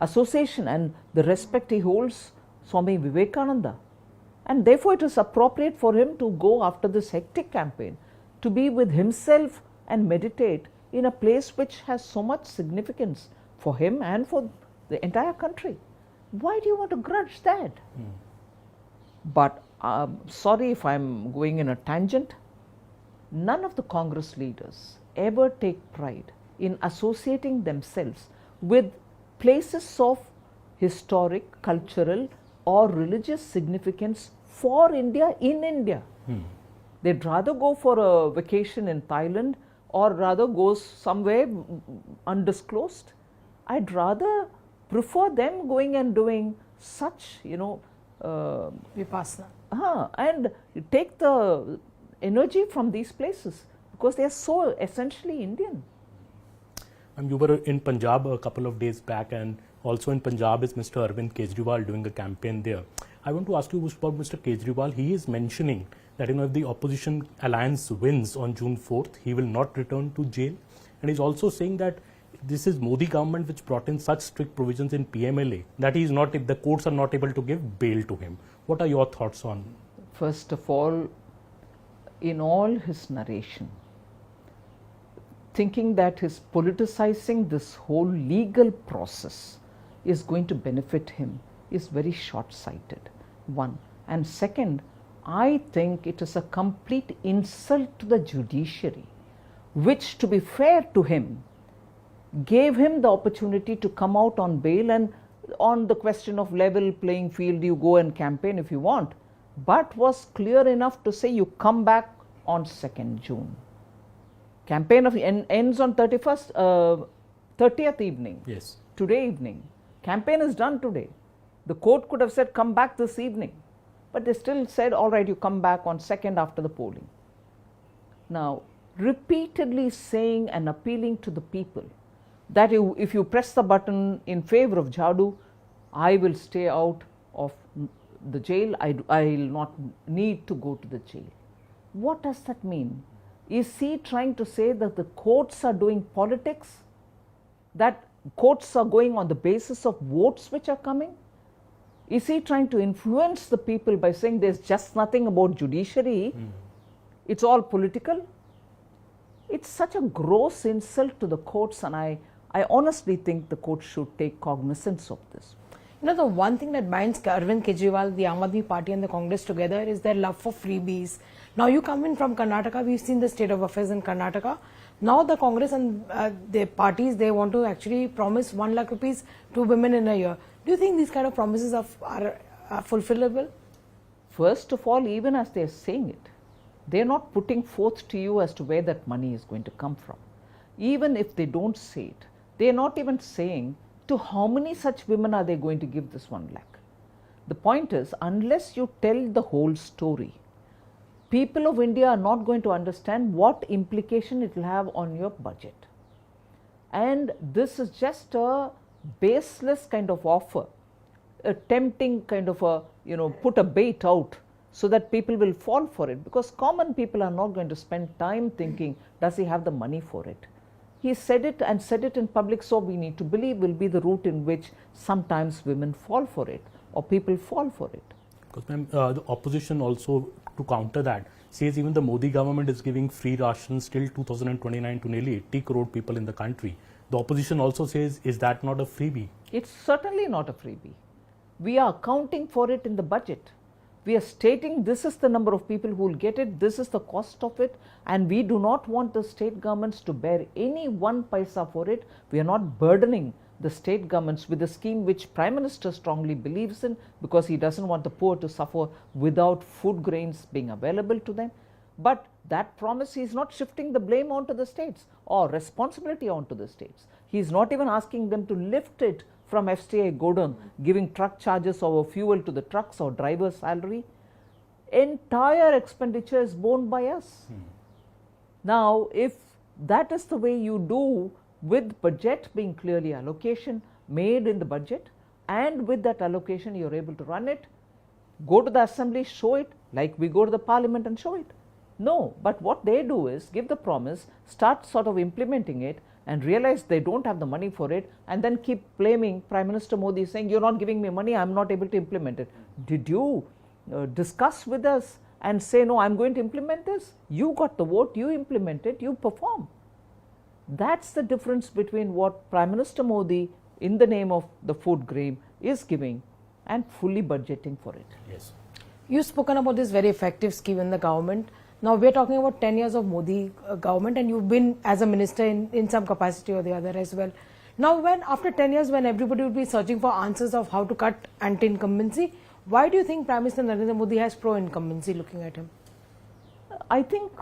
association and the respect he holds Swami Vivekananda. And therefore it is appropriate for him to go after this hectic campaign, to be with himself and meditate in a place which has so much significance for him and for the entire country. Why do you want to grudge that? But sorry if I'm going in a tangent, none of the Congress leaders ever take pride in associating themselves with places of historic, cultural or religious significance for India in India. They'd rather go for a vacation in Thailand or rather go somewhere undisclosed. I'd rather prefer them going and doing such, Vipassana. And take the energy from these places because they are so essentially Indian. You were in Punjab a couple of days back, and also in Punjab is Mr. Arvind Kejriwal doing a campaign there. I want to ask you about Mr. Kejriwal. He is mentioning that if the opposition alliance wins on June 4th, he will not return to jail. And he's also saying that this is Modi government which brought in such strict provisions in PMLA that the courts are not able to give bail to him. What are your thoughts on? First of all, in all his narration, thinking that his politicizing this whole legal process is going to benefit him is very short-sighted, one. And second, I think it is a complete insult to the judiciary, which, to be fair to him, gave him the opportunity to come out on bail, and on the question of level playing field, you go and campaign if you want, but was clear enough to say you come back on 2nd June. Campaign ends on 30th evening. Yes. Today evening. Campaign is done today. The court could have said come back this evening, but they still said all right, you come back on 2nd after the polling. Now, repeatedly saying and appealing to the people that if you press the button in favor of Jadu, I will stay out of the jail, I will not need to go to the jail. What does that mean? Is he trying to say that the courts are doing politics? That courts are going on the basis of votes which are coming? Is he trying to influence the people by saying there's just nothing about judiciary, it's all political? It's such a gross insult to the courts, and I honestly think the courts should take cognizance of this. The one thing that binds Arvind Kejriwal, the Aam Aadmi Party and the Congress together is their love for freebies. Now you come in from Karnataka, we've seen the state of affairs in Karnataka. Now the Congress and the parties, they want to actually promise 1 lakh rupees to women in a year. Do you think these kind of promises are fulfillable? First of all, even as they are saying it, they are not putting forth to you as to where that money is going to come from. Even if they don't say it, they are not even saying to how many such women are they going to give this 1 lakh. The point is, unless you tell the whole story, people of India are not going to understand what implication it will have on your budget. And this is just a baseless kind of offer, a tempting kind of a, put a bait out so that people will fall for it, because common people are not going to spend time thinking, does he have the money for it? He said it and said it in public, so we need to believe will be the route in which sometimes women fall for it or people fall for it. Because ma'am, the opposition also, to counter that, says even the Modi government is giving free rations till 2029 to nearly 80 crore people in the country. The opposition also says, is that not a freebie? It's certainly not a freebie. We are accounting for it in the budget. We are stating this is the number of people who will get it, this is the cost of it, and we do not want the state governments to bear any 1 paisa for it. We are not burdening the state governments with a scheme which Prime Minister strongly believes in, because he doesn't want the poor to suffer without food grains being available to them. But that promise, he is not shifting the blame onto the states or responsibility onto the states. He is not even asking them to lift it from FCI Godon, giving truck charges over fuel to the trucks or driver's salary. Entire expenditure is borne by us. Now, if that is the way you do, with budget being clearly allocation made in the budget, and with that allocation you are able to run it, go to the assembly, show it, like we go to the parliament and show it. No, but what they do is give the promise, start sort of implementing it, and realize they don't have the money for it, and then keep blaming Prime Minister Modi, saying, you're not giving me money, I'm not able to implement it. Did you discuss with us and say, no, I'm going to implement this? You got the vote, you implement it, you perform. That's the difference between what Prime Minister Modi, in the name of the food grain, is giving and fully budgeting for it. Yes. You've spoken about this very effective scheme in the government. Now we're talking about 10 years of Modi government, and you've been as a minister in some capacity or the other as well. Now after 10 years, when everybody will be searching for answers of how to cut anti-incumbency, why do you think Prime Minister Narendra Modi has pro-incumbency looking at him? I think,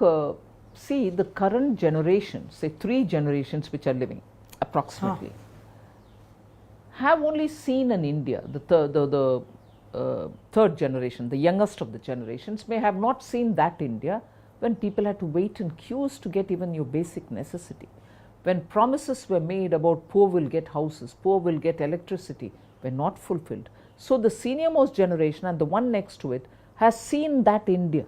see, the current generation, say 3 generations which are living approximately, have only seen in India, the third generation, the youngest of the generations, may have not seen that India when people had to wait in queues to get even your basic necessity. When promises were made about poor will get houses, poor will get electricity, were not fulfilled. So the senior most generation and the one next to it has seen that India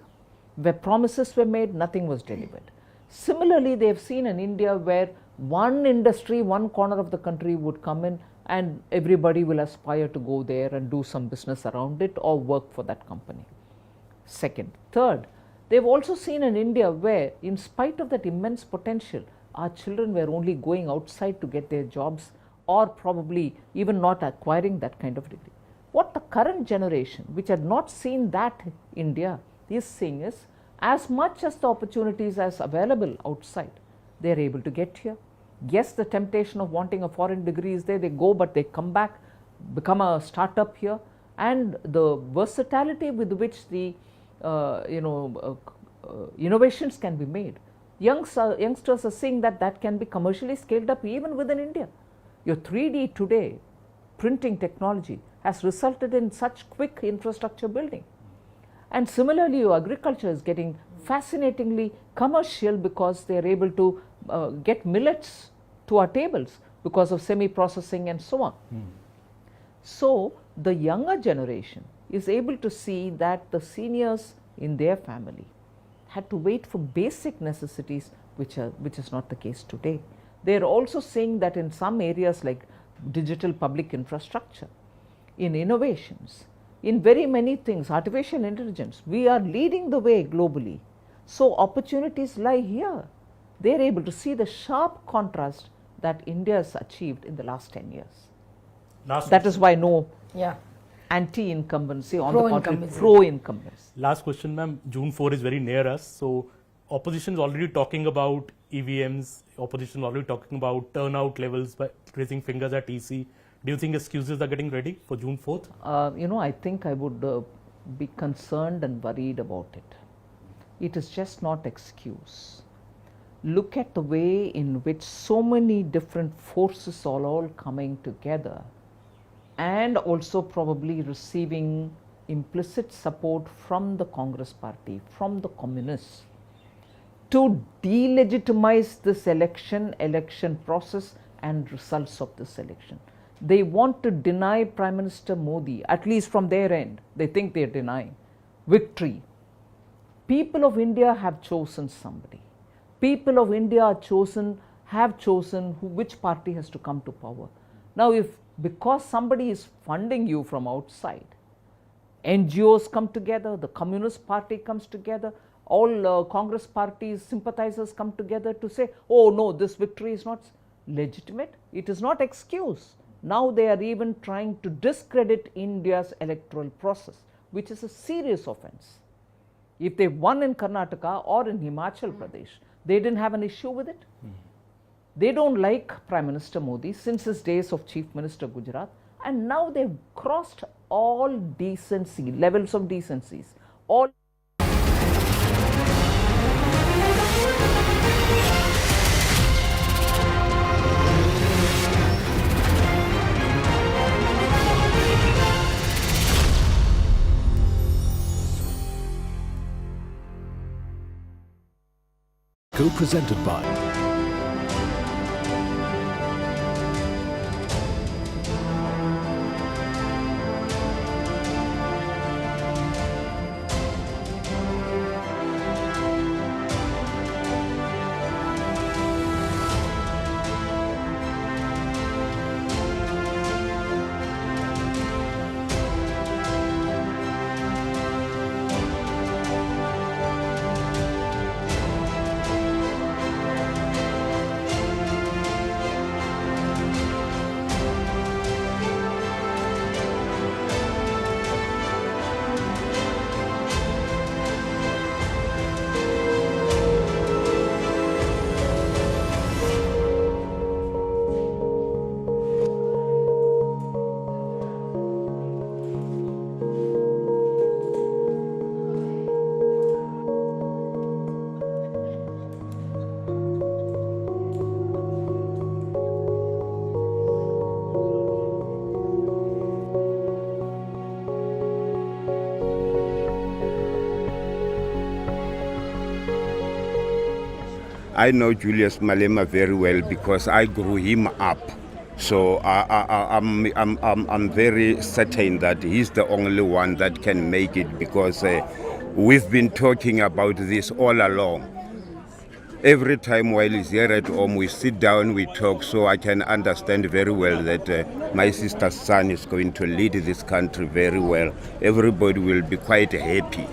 where promises were made, nothing was delivered. Similarly, they have seen an India where one industry, one corner of the country would come in and everybody will aspire to go there and do some business around it or work for that company. Second. Third, they've also seen an India where, in spite of that immense potential, our children were only going outside to get their jobs or probably even not acquiring that kind of degree. What the current generation, which had not seen that India, is seeing is as much as the opportunities as available outside, they are able to get here. Yes, the temptation of wanting a foreign degree is there, they go, but they come back, become a startup here, and the versatility with which the innovations can be made. Youngsters are seeing that that can be commercially scaled up even within India. Your 3D today, printing technology has resulted in such quick infrastructure building. And similarly, your agriculture is getting fascinatingly commercial because they are able to get millets to our tables because of semi-processing and so on. So the younger generation is able to see that the seniors in their family had to wait for basic necessities, which is not the case today. They are also seeing that in some areas like digital public infrastructure, in innovations, in very many things, artificial intelligence, we are leading the way globally. So opportunities lie here. They are able to see the sharp contrast that India has achieved in the last 10 years. That is why no anti-incumbency, on the contrary, pro-incumbency. Last question, ma'am. June 4 is very near us. So opposition is already talking about EVMs. Opposition is already talking about turnout levels by raising fingers at EC. Do you think excuses are getting ready for June 4th? I think I would be concerned and worried about it. It is just not excuse. Look at the way in which so many different forces are all coming together and also probably receiving implicit support from the Congress party, from the communists, to delegitimize this election process and results of this election. They want to deny Prime Minister Modi, at least from their end, they think they are denying victory. People of India have chosen somebody. People of India have chosen which party has to come to power. Now, because somebody is funding you from outside, NGOs come together, the Communist Party comes together, all Congress parties, sympathizers come together to say, oh no, this victory is not legitimate, it is not excuse. Now they are even trying to discredit India's electoral process, which is a serious offense. If they won in Karnataka or in Himachal Pradesh, they didn't have an issue with it. They don't like Prime Minister Modi since his days of Chief Minister Gujarat, and now they've crossed all decency, levels of decencies. All Co-presented by I know Julius Malema very well because I grew him up. So I'm very certain that he's the only one that can make it, because we've been talking about this all along. Every time while he's here at home, we sit down, we talk, so I can understand very well that my sister's son is going to lead this country very well. Everybody will be quite happy.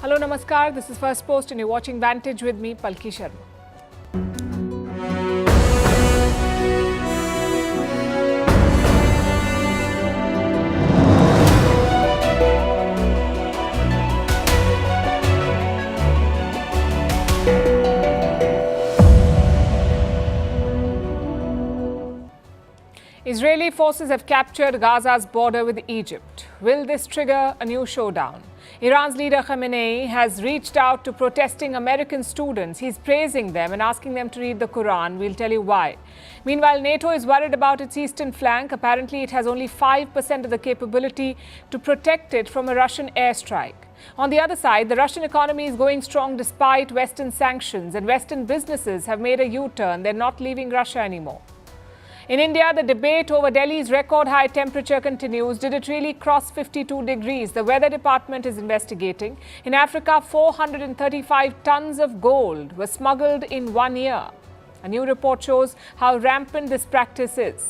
Hello, Namaskar. This is First Post and you're watching Vantage with me, Palki Sharma. Israeli forces have captured Gaza's border with Egypt. Will this trigger a new showdown? Iran's leader Khamenei has reached out to protesting American students. He's praising them and asking them to read the Quran. We'll tell you why. Meanwhile, NATO is worried about its eastern flank. Apparently, it has only 5% of the capability to protect it from a Russian airstrike. On the other side, the Russian economy is going strong despite Western sanctions, and Western businesses have made a U-turn. They're not leaving Russia anymore. In India, the debate over Delhi's record high temperature continues. Did it really cross 52 degrees? The weather department is investigating. In Africa, 435 tons of gold were smuggled in 1 year. A new report shows how rampant this practice is.